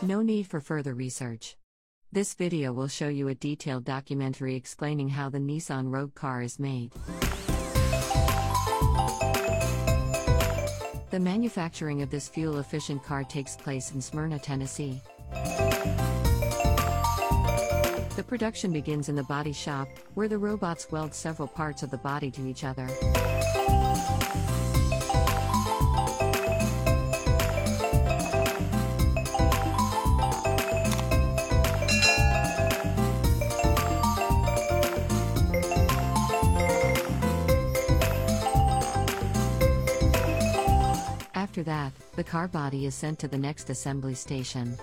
No need for further research. This video will show you a detailed documentary explaining how the Nissan Rogue car is made. The manufacturing of this fuel-efficient car takes place in Smyrna, Tennessee. The production begins in the body shop, where the robots weld several parts of the body to each other. After that, the car body is sent to the next assembly station.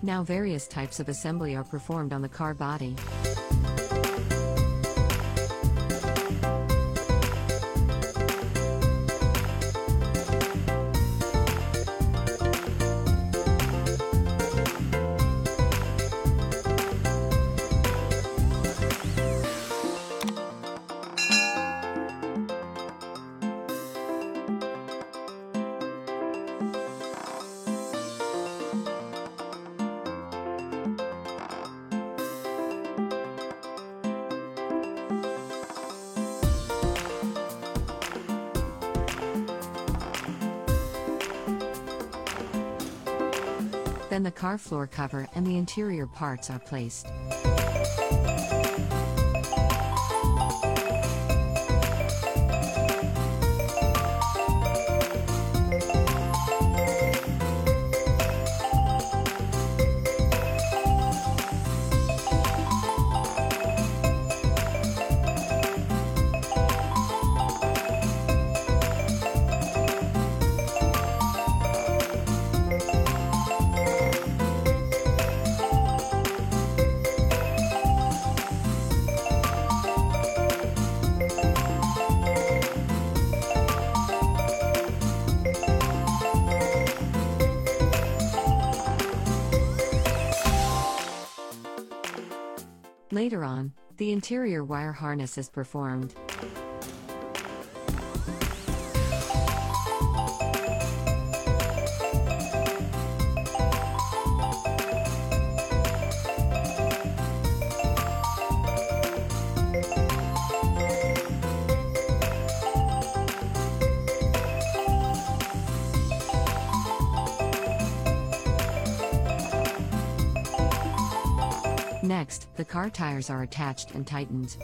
Now various types of assembly are performed on the car body. Then the car floor cover and the interior parts are placed. Later on, the interior wire harness is performed. Next, the car tires are attached and tightened.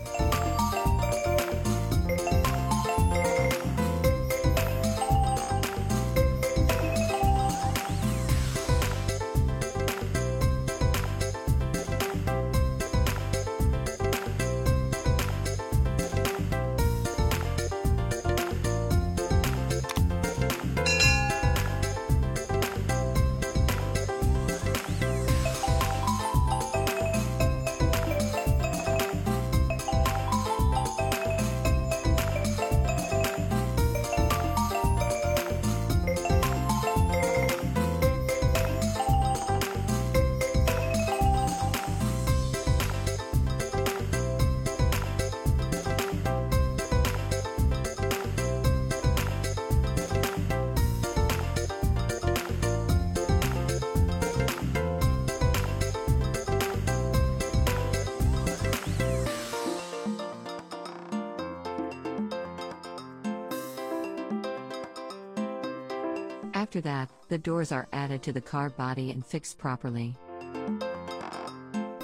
After that, the doors are added to the car body and fixed properly.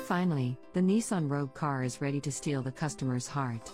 Finally, the Nissan Rogue car is ready to steal the customer's heart.